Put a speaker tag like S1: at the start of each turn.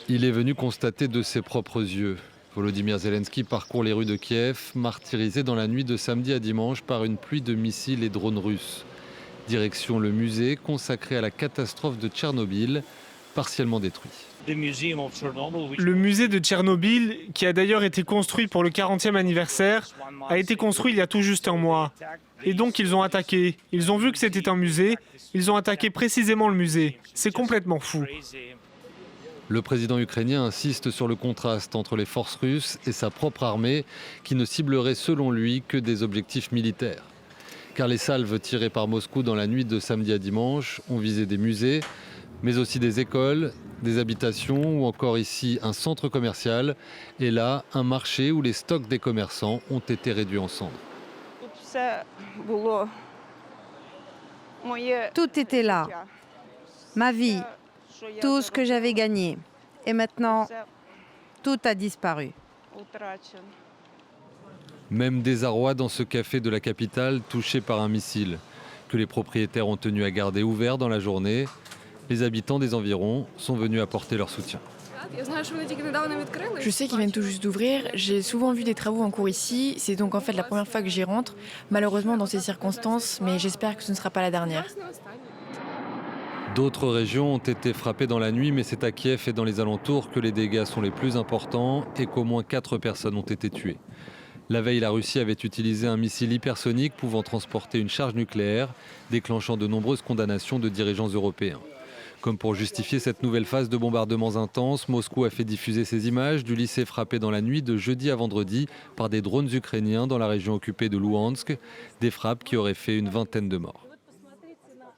S1: Il est venu constater de ses propres yeux. Volodymyr Zelensky parcourt les rues de Kiev, martyrisé dans la nuit de samedi à dimanche par une pluie de missiles et drones russes. Direction le musée consacré à la catastrophe de Tchernobyl, partiellement détruit.
S2: Le musée de Tchernobyl, qui a d'ailleurs été construit pour le 40e anniversaire, a été construit il y a tout juste un mois. Et donc ils ont attaqué. Ils ont vu que c'était un musée. Ils ont attaqué précisément le musée. C'est complètement fou.
S1: Le président ukrainien insiste sur le contraste entre les forces russes et sa propre armée, qui ne ciblerait selon lui que des objectifs militaires. Car les salves tirées par Moscou dans la nuit de samedi à dimanche ont visé des musées, mais aussi des écoles, des habitations ou encore ici un centre commercial et là un marché où les stocks des commerçants ont été réduits en cendres.
S3: Tout était là. Ma vie, tout ce que j'avais gagné. Et maintenant, tout a disparu.
S1: Même désarroi dans ce café de la capitale touché par un missile, que les propriétaires ont tenu à garder ouvert dans la journée. Les habitants des environs sont venus apporter leur soutien.
S4: Je sais qu'ils viennent tout juste d'ouvrir, j'ai souvent vu des travaux en cours ici, c'est donc en fait la première fois que j'y rentre, malheureusement dans ces circonstances, mais j'espère que ce ne sera pas la dernière.
S1: D'autres régions ont été frappées dans la nuit, mais c'est à Kiev et dans les alentours que les dégâts sont les plus importants et qu'au moins 4 personnes ont été tuées. La veille, la Russie avait utilisé un missile hypersonique pouvant transporter une charge nucléaire, déclenchant de nombreuses condamnations de dirigeants européens. Comme pour justifier cette nouvelle phase de bombardements intenses, Moscou a fait diffuser ces images du lycée frappé dans la nuit de jeudi à vendredi par des drones ukrainiens dans la région occupée de Louhansk, des frappes qui auraient fait une vingtaine de morts.